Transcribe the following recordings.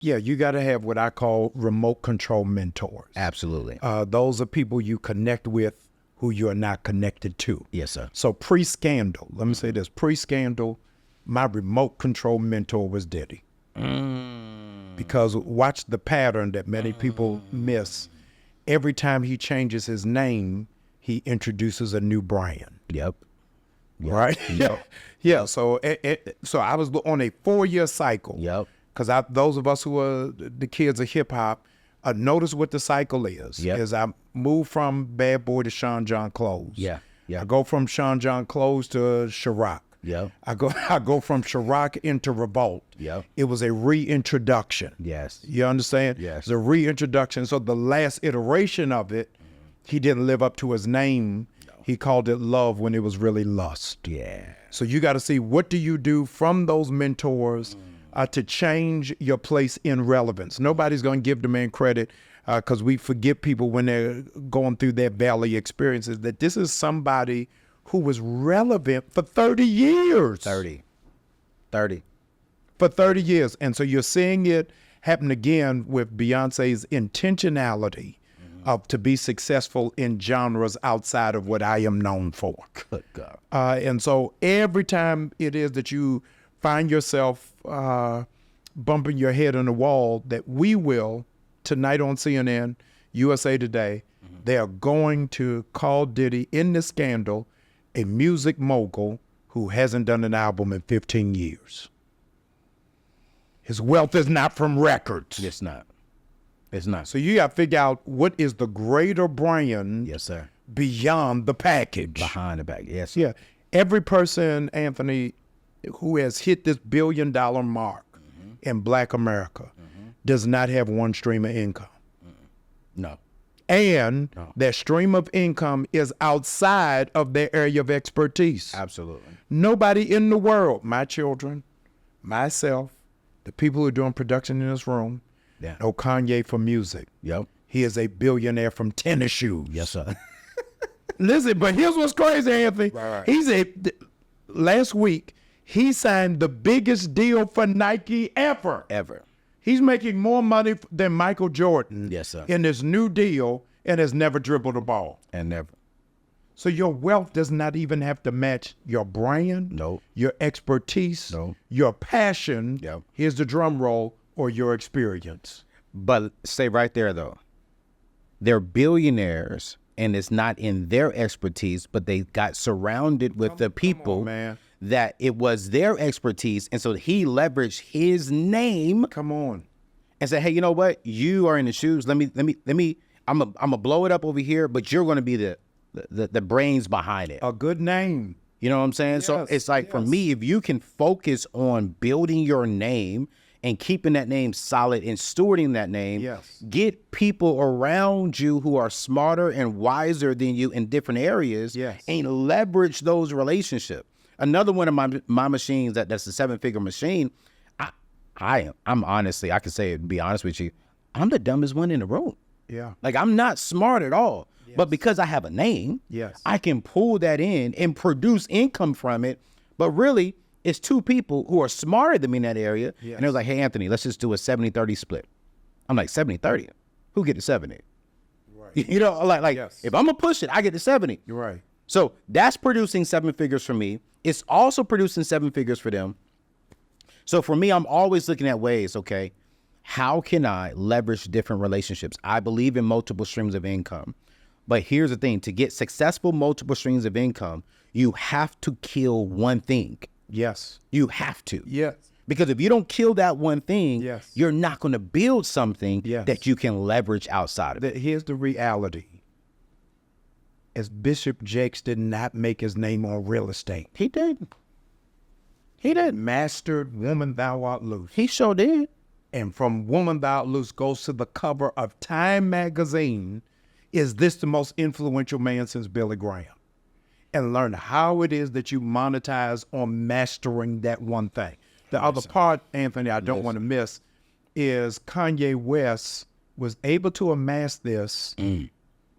Yeah, you got to have what I call remote control mentors. Absolutely. Those are people you connect with who you are not connected to. Yes, sir. So pre-scandal, let me say this, pre-scandal, my remote control mentor was Diddy. Because watch the pattern that many people miss. Every time he changes his name, he introduces a new brand. Yep. Right? Yep. Yeah. So I was on a 4-year cycle. Yep. Because those of us who are the kids of hip hop, notice what the cycle is. Yep. Is I move from Bad Boy to Sean John Close. Yeah. Yeah. I go from Sean John Close to Ciroc. Yep. I go from Ciroc into Revolt. Yep. It was a reintroduction. Yes. You understand? Yes. The reintroduction. So the last iteration of it, he didn't live up to his name. No. He called it love when it was really lust. Yeah. So you got to see, what do you do from those mentors to change your place in relevance? Nobody's going to give the man credit because we forget people when they're going through their valley experiences that this is somebody who was relevant for 30 years. 30. For 30 years. And so you're seeing it happen again with Beyonce's intentionality of to be successful in genres outside of what I am known for. Good God. And so every time it is that you find yourself bumping your head on the wall, that we will, tonight on CNN, USA Today, they are going to call Diddy in this scandal a music mogul who hasn't done an album in 15 years. His wealth is not from records. It's not. It's not. So you got to figure out what is the greater brand. Yes, sir. Beyond the package. Behind the back. Yes, sir. Yeah. Every person, Anthony, who has hit this $1 billion mark in Black America does not have one stream of income. No. And their stream of income is outside of their area of expertise. Absolutely. Nobody in the world, my children, myself, the people who are doing production in this room, know Kanye for music. Yep. He is a billionaire from tennis shoes. Yes, sir. Listen, but here's what's crazy, Anthony. Right. Last week, he signed the biggest deal for Nike ever. He's making more money than Michael Jordan. Yes, sir. In this new deal, and has never dribbled a ball. And never. So your wealth does not even have to match your brand, No. your expertise, No. your passion, Yep. here's the drum roll, or your experience. But stay right there, though. They're billionaires, and it's not in their expertise, but they got surrounded with the people that it was their expertise. And so he leveraged his name. Come on. And said, hey, you know what? You are in the shoes. Let me, I'm gonna blow it up over here, but you're going to be the brains behind it. A good name. You know what I'm saying? Yes, So it's like, for me, if you can focus on building your name and keeping that name solid and stewarding that name, get people around you who are smarter and wiser than you in different areas, and leverage those relationships. Another one of my machines that's a 7-figure machine. I'm honestly, I can say it, be honest with you, I'm the dumbest one in the room. Yeah. Like, I'm not smart at all. But because I have a name, I can pull that in and produce income from it. But really, it's two people who are smarter than me in that area. And they're like, hey, Anthony, let's just do a 70-30 split. I'm like, 70-30? Who get the 70? Right. You know, like if I'm going to push it, I get the 70. You're right. So that's producing 7 figures for me. It's also producing 7 figures for them. So for me, I'm always looking at ways, okay, how can I leverage different relationships? I believe in multiple streams of income. But here's the thing, to get successful multiple streams of income, you have to kill one thing. Yes. You have to. Yes. Because if you don't kill that one thing, you're not going to build something that you can leverage outside of it. Here's the reality. As Bishop Jakes did not make his name on real estate. He didn't. He didn't. Mastered Woman Thou Art Loose. He sure did. And from Woman Thou Art Loose goes to the cover of Time magazine. Is this the most influential man since Billy Graham? And learn how it is that you monetize on mastering that one thing. The other part, Anthony, I don't want to miss, is Kanye West was able to amass this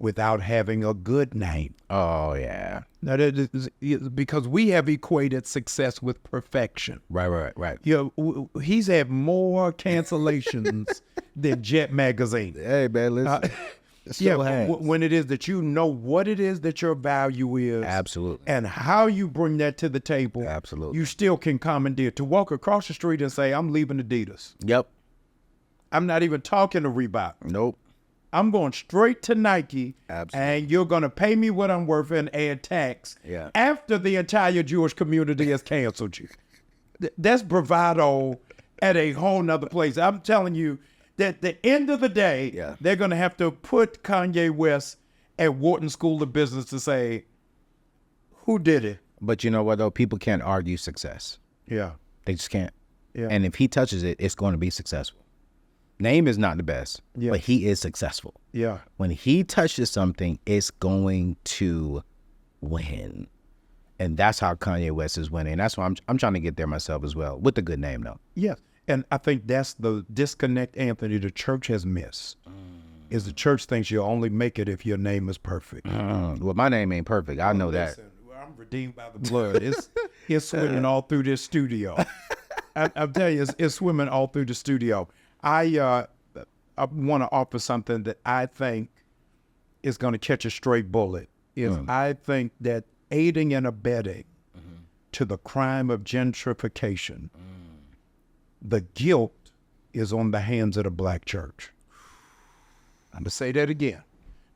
without having a good name. Oh, yeah. Now, that is because we have equated success with perfection. Right. He's had more cancellations than Jet Magazine. Hey, man, listen. When it is that you know what it is that your value is. Absolutely. And how you bring that to the table. Absolutely. You still can commandeer. To walk across the street and say, I'm leaving Adidas. Yep. I'm not even talking to Reebok. Nope. I'm going straight to Nike. Absolutely. And you're going to pay me what I'm worth and add tax. Yeah. After the entire Jewish community has canceled you. That's bravado at a whole nother place. I'm telling you that at the end of the day, they're going to have to put Kanye West at Wharton School of Business to say, who did it? But you know what, though? People can't argue success. Yeah. They just can't. Yeah. And if he touches it, it's going to be successful. Name is not the best, but he is successful. Yeah. When he touches something, it's going to win. And that's how Kanye West is winning. And that's why I'm trying to get there myself as well, with a good name, though. Yes. And I think that's the disconnect, Anthony, the church has missed. Is the church thinks you'll only make it if your name is perfect. Well, my name ain't perfect. I know that. I'm redeemed by the blood. It's swimming all through this studio. I'm telling you, it's swimming all through the studio. I want to offer something that I think is going to catch a straight bullet. I think that aiding and abetting to the crime of gentrification, the guilt is on the hands of the black church. I'm going to say that again.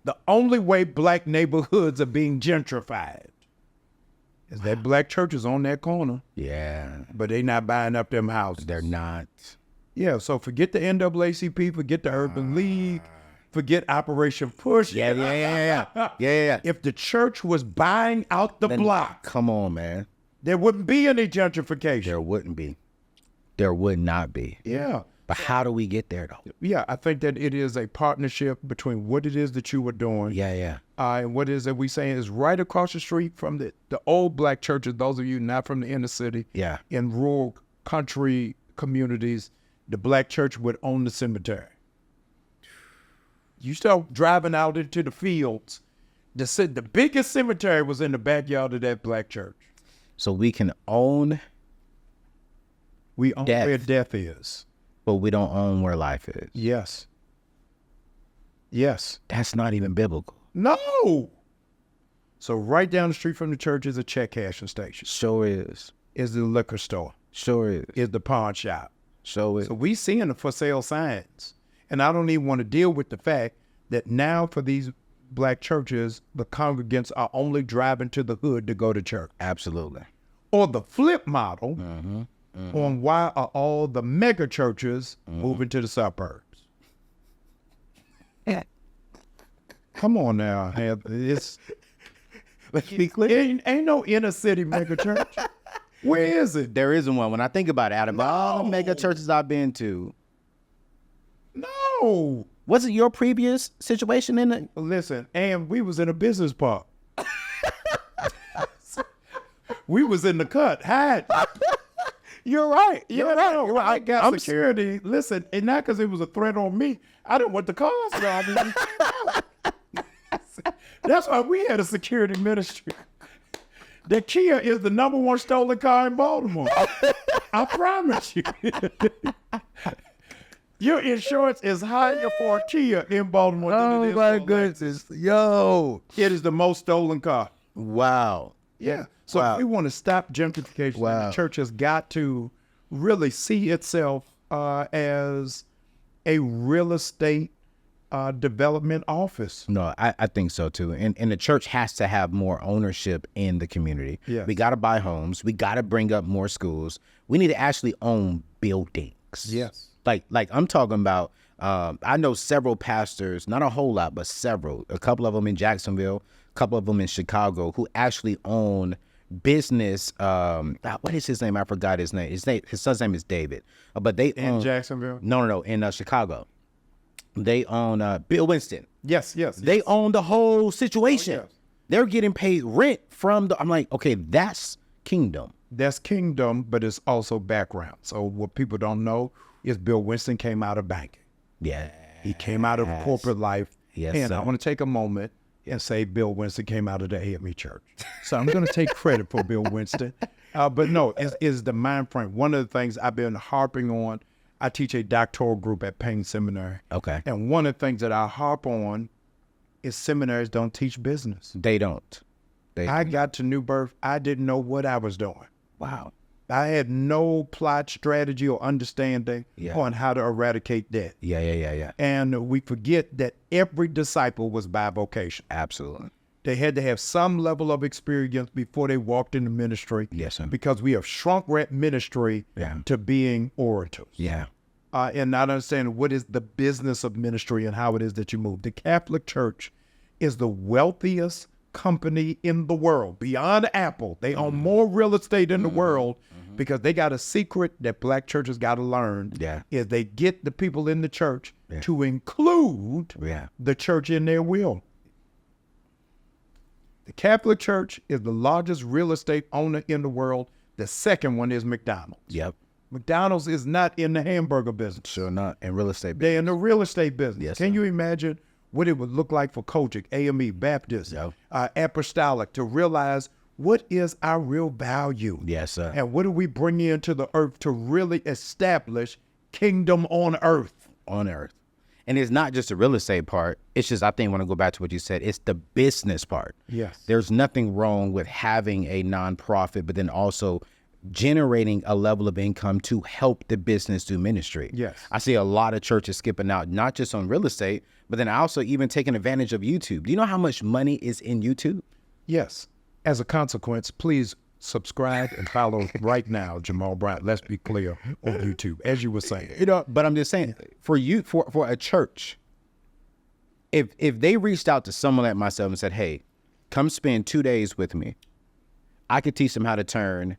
The only way black neighborhoods are being gentrified is that black church is on that corner. Yeah. But they not buying up them houses. They're not. Yeah, so forget the NAACP, forget the Urban League, forget Operation Push. Yeah. If the church was buying out the block, come on, man, there wouldn't be any gentrification. There wouldn't be. There would not be. Yeah. But how do we get there, though? Yeah, I think that it is a partnership between what it is that you were doing. Yeah. And what it is that we saying is right across the street from the old black churches, those of you not from the inner city. Yeah. In rural country communities, the black church would own the cemetery. You start driving out into the fields, the biggest cemetery was in the backyard of that black church. So we can own death, where death is. But we don't own where life is. Yes. That's not even biblical. No. So right down the street from the church is a check cashing station. Sure is. Is the liquor store. Sure is. Is the pawn shop. Sure is. So we seeing the for sale signs. And I don't even want to deal with the fact that now for these black churches, the congregants are only driving to the hood to go to church. Absolutely. Or the flip model on why are all the mega churches moving to the suburbs. Come on now. Let's be clear. Ain't no inner city mega church. Where is it? There isn't one. When I think about it, out of all the mega churches I've been to. No. Was it your previous situation in it? Listen, and we was in a business park. We was in the cut. Hide. You're right. I got security. Listen, and not because it was a threat on me. I didn't want the cars. That's why we had a security ministry. The Kia is the #1 stolen car in Baltimore. I promise you. Your insurance is higher for a Kia in Baltimore than it is my for goodness. Yo. It is the most stolen car. Wow. Yeah. So if we want to stop gentrification, the church has got to really see itself as a real estate development office. No, I think so too. And the church has to have more ownership in the community. Yes. We got to buy homes. We got to bring up more schools. We need to actually own buildings. Yes. Like I'm talking about, I know several pastors, not a whole lot, but several, a couple of them in Jacksonville, a couple of them in Chicago, who actually own business. What is his name? I forgot his name. His son's name is David. But they in Jacksonville? No, in Chicago. They own Bill Winston. Yes. They own the whole situation. Oh, yes. They're getting paid rent from I'm like, okay, that's kingdom. That's kingdom, but it's also background. So what people don't know is Bill Winston came out of banking. Yeah. He came out of corporate life Yes, and sir. I want to take a moment and say Bill Winston came out of the AME church. So I'm going to take credit for Bill Winston. But no, it's the mind frame. One of the things I've been harping on, I teach a doctoral group at Payne Seminary. Okay. And one of the things that I harp on is seminaries don't teach business. They don't. I got to New Birth, I didn't know what I was doing. Wow. I had no plot, strategy, or understanding on how to eradicate debt. Yeah. And we forget that every disciple was bivocation. Absolutely. They had to have some level of experience before they walked into ministry. Yes, sir. Because we have shrunk rat ministry to being orators. Yeah. And not understanding what is the business of ministry and how it is that you move. The Catholic Church is the wealthiest company in the world, beyond Apple. They own more real estate in the world because they got a secret that black churches got to learn. Is they get the people in the church to include the church in their will. The Catholic Church is the largest real estate owner in the world. The second one is McDonald's. Yep. McDonald's is not in the hamburger business. Sure not. In real estate business. They're in the real estate business. Yes, Can sir. you imagine what it would look like for Kojic, AME, Baptist, Apostolic to realize what is our real value? Yes, sir. And what do we bring into the earth to really establish kingdom on earth? On earth. And it's not just the real estate part. It's just, I think, when I go back to what you said, it's the business part. Yes. There's nothing wrong with having a nonprofit, but then also generating a level of income to help the business do ministry. Yes. I see a lot of churches skipping out, not just on real estate, but then also even taking advantage of YouTube. Do you know how much money is in YouTube? Yes. As a consequence, please subscribe and follow right now, Jamal Bryant. Let's be clear on YouTube, as you were saying. You know, but I'm just saying, for you, for a church, if they reached out to someone like myself and said, hey, come spend 2 days with me, I could teach them how to turn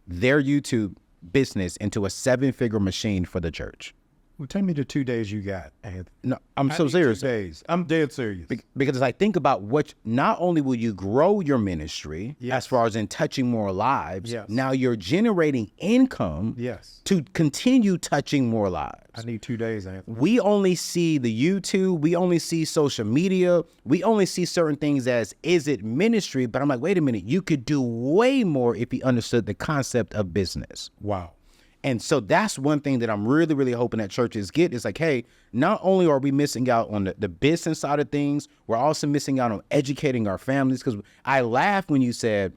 their YouTube business into a 7-figure machine for the church. Well, tell me the 2 days you got, Anthony. No, I'm I so need serious. 2 days. I'm dead serious. Because I think about what, not only will you grow your ministry as far as in touching more lives, now you're generating income to continue touching more lives. I need 2 days, Anthony. We only see the YouTube, we only see social media, we only see certain things as, is it ministry? But I'm like, wait a minute, you could do way more if you understood the concept of business. Wow. And so that's one thing that I'm really, really hoping that churches get is like, hey, not only are we missing out on the business side of things, we're also missing out on educating our families. Because I laughed when you said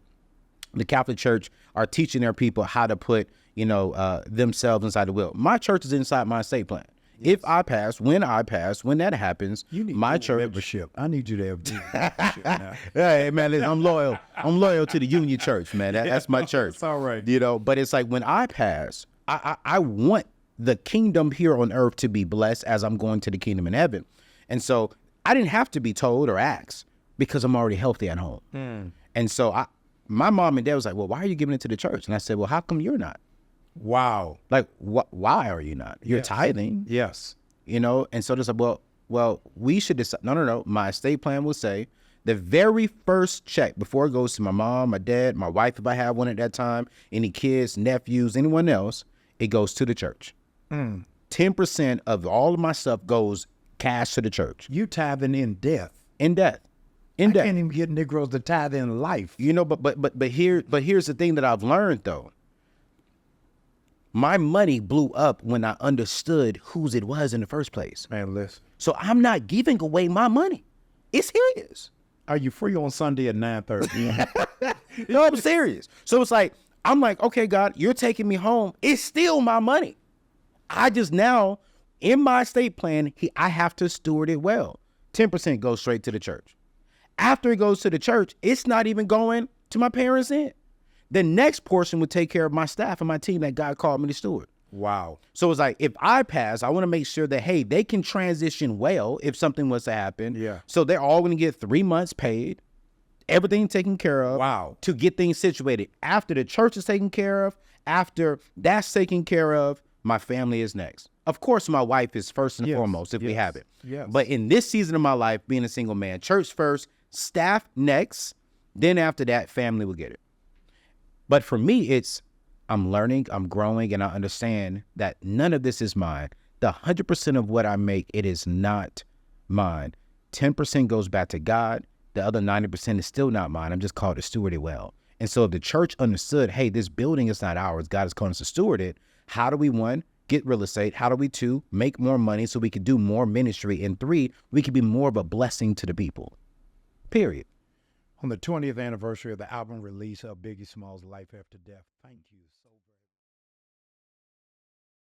the Catholic Church are teaching their people how to put, themselves inside the will. My church is inside my estate plan. If I pass, when that happens, you need my church membership. I need you to have membership now. Hey, man, listen, I'm loyal. I'm loyal to the Union Church, man. That's my church. It's all right. But it's like when I pass, I want the kingdom here on earth to be blessed as I'm going to the kingdom in heaven. And so I didn't have to be told or asked because I'm already healthy at home. And so my mom and dad was like, well, why are you giving it to the church? And I said, well, how come you're not? Wow. Like, why are you not? You're tithing. Yes. And so there's like, well, we should decide. No. My estate plan will say the very first check before it goes to my mom, my dad, my wife, if I have one at that time, any kids, nephews, anyone else, it goes to the church. 10% of all of my stuff goes cash to the church. You tithing in death. In death. I can't even get Negroes to tithe in life. But here's the thing that I've learned though. My money blew up when I understood whose it was in the first place. Man, listen. So I'm not giving away my money. It's his. Are you free on Sunday at 9:30? No, I'm serious. So it's like, I'm like, okay, God, you're taking me home. It's still my money. I just now, in my estate plan, I have to steward it well. 10% goes straight to the church. After it goes to the church, it's not even going to my parents' end. The next portion would take care of my staff and my team that God called me to steward. Wow. So it's like, if I pass, I want to make sure that, hey, they can transition well if something was to happen. Yeah. So they're all going to get 3 months paid, everything taken care of. Wow. To get things situated. After the church is taken care of, after that's taken care of, my family is next. Of course, my wife is first and foremost if we have it. Yes. But in this season of my life, being a single man, church first, staff next, then after that, family will get it. But for me, it's I'm learning, I'm growing, and I understand that none of this is mine. The 100% of what I make, it is not mine. 10% goes back to God. The other 90% is still not mine. I'm just called to steward it well. And so if the church understood, hey, this building is not ours, God is calling us to steward it, how do we, one, get real estate? How do we, two, make more money so we can do more ministry? And three, we can be more of a blessing to the people, period. On the 20th anniversary of the album release of Biggie Smalls' Life After Death, thank you so very much.